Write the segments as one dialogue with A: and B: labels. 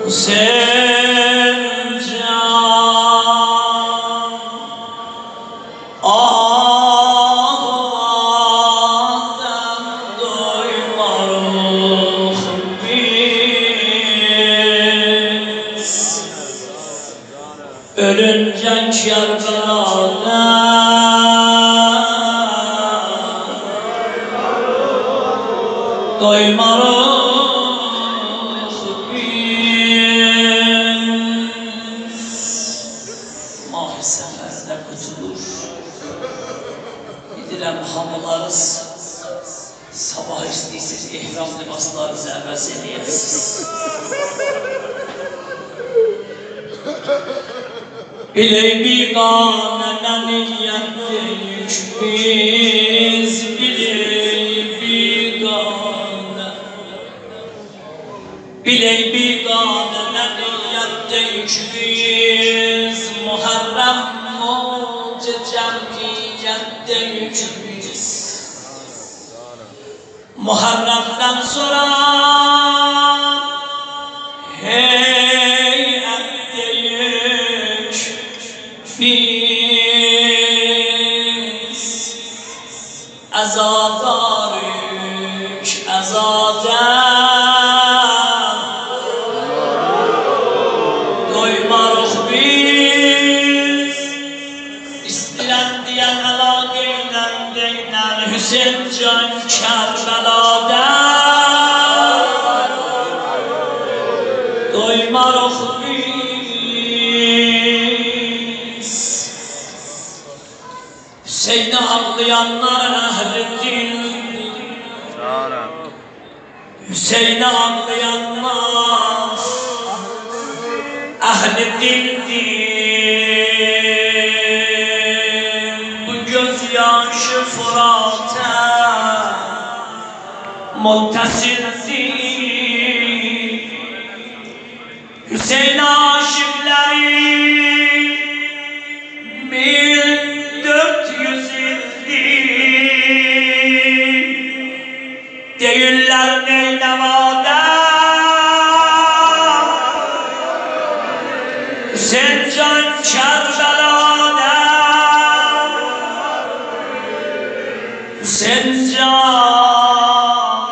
A: Sen can ağladan doymarıq biz. Ölünce Kerbela'da doymarıq biz. Mahi səfərdə qutulur, gidirəm hamılarız, sabah istəyirsiniz ehram libaslarınızı əvəz edəyəsiniz. Biley biganə niyyətliyik biz, biley biganə. Biley biganə niyyətliyik biz, Muharrem olca cəmiyyətliyik biz. Muharrem'den sonra heyetteyiz biz. Azadarız, azadan doymarıq biz. İstəyən deyən əlaqəylə deyən Hüseyin can Kərbəlada doymarıq biz. Hüseyin'i ağlayanlar əhl-i dil, Hüseyin'i ağlayanlar əhl-i dildir. Bu gözyaşı Fırat'a muttasıldır. Hüseyin aşıkları 1400 ildir. Deyirlər Neynəvada Hüseyin can Kərbəlada, Hüseyin can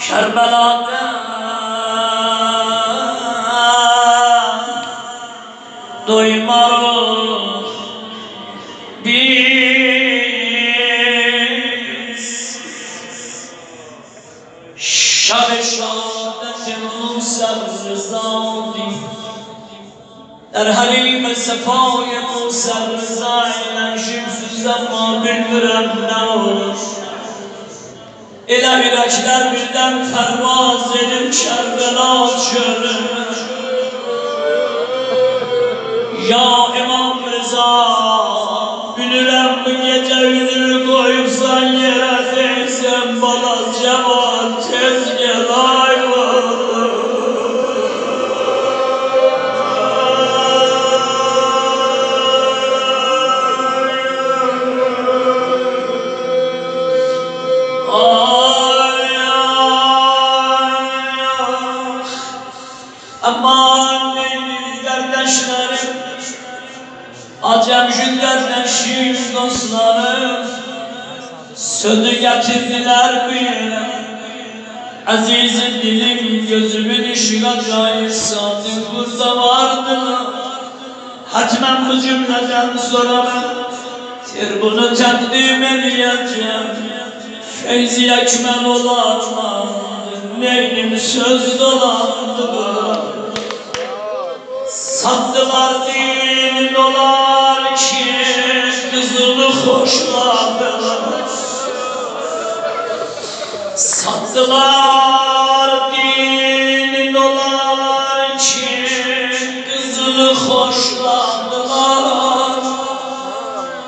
A: Kərbəlada doymarıq biz. Şah-ı şahadetin Musa Rıza'dır. در حریم صفای موسی رضا ilə şimsüzləmə bilmirəm nə olur. Elə ürəklər birdən pərvaz edib Kərbəla çölünə. Ya İmam Rıza, bilirəm bu gecə üzünü qoyubsan yerə, deysən bala cavan tez gəl ay var. Aman benim kardeşlerim, Acemşin kardeşim, dostlarım, sözü getirdiler bu yere. Aziz dilim, gözümün ışığı acayip sadık burada vardılar. Hatmen bu cümleden sonra ben bunu takdim edeceğim. Feyzi ekmen olanlar, neynim söz dolandılar. Sattılar din dolar ki kızını hoşlandılar. Sattılar din dolar ki kızını hoşlandılar.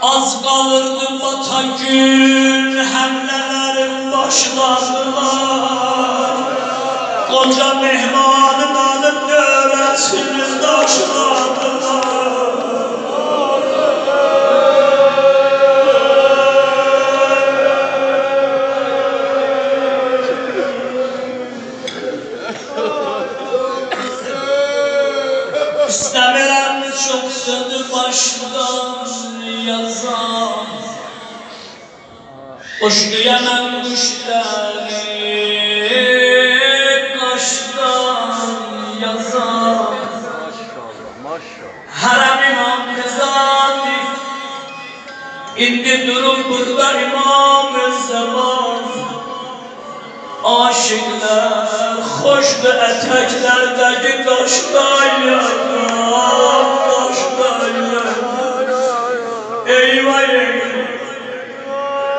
A: Az kalırdı bata gün hemlelerin başladılar. Koca mehmanım alıp nöbetini taşladılar. qaşdan yazan Qoşdu yəmən quşları qaşdan yazan Hərəm İmam Rızani İndi durub burada İmam Zaman Aşıqlar xoşdu ətəklərdəki qaşdaylar Eyvay eyvay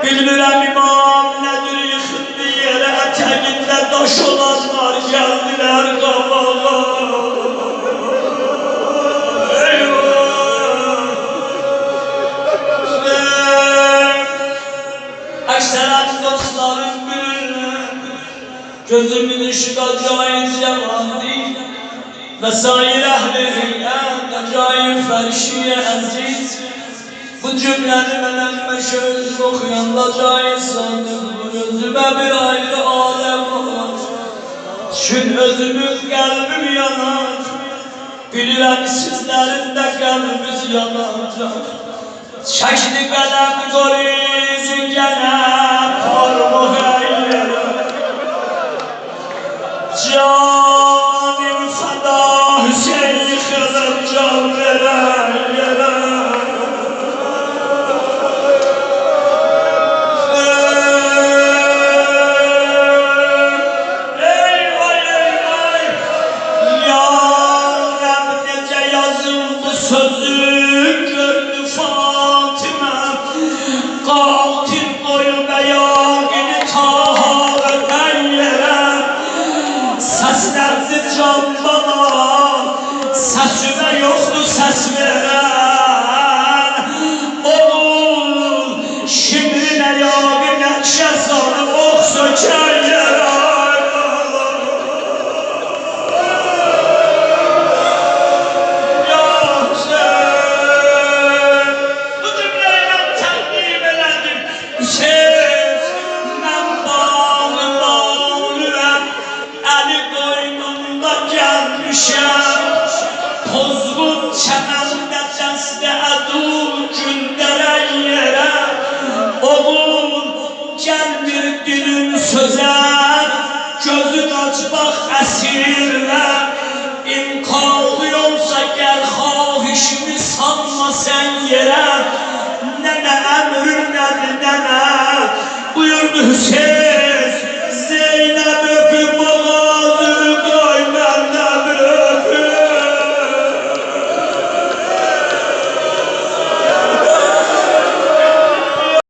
A: Bilmirəm İmam nədir yıxıldı yerə ətəqində daş olanlar gəldilər qabağa Əksərət dostlarım bilirlər Gözümün ışığı acayip yalandı Ve sair ehli heyət acayip fərşiyə əziz Bu cümləni mənəm məşöz oxuyanda acayip sandım Özümə bir ayrı aləm var Çün özümün qəlbim yanar Bilirəm sizlərin də qəlbimiz yanacaq Çəkdi qələm qorizi gənə parmıq əylərə Canim fəda Hüseyin yıxılır can verən yerə Eyvay eyvay Yarəm necə yazım bu sözü gördü Fatimə Qatil qoyub əyaqini taha ötən yerə Səslərdi can bana Səsimə yoxdur səs verən Oğul Şimrin əyaqi nəqşə salıb ox sökən yerə Bu cümləyə təqdim elədim Hüseyin mən bağlı-bağlıyam Əli qoynunda gəlmişəm Pozğun çəməndə dəstə ədu gündərən yerə Oğul gəlmir dilin sözər Gözün aç bax əsirlə İmkanlı olsa gəl xahişimi sanma sən yerə Nənə əmrün nədir nənə Buyurdu Hüseyin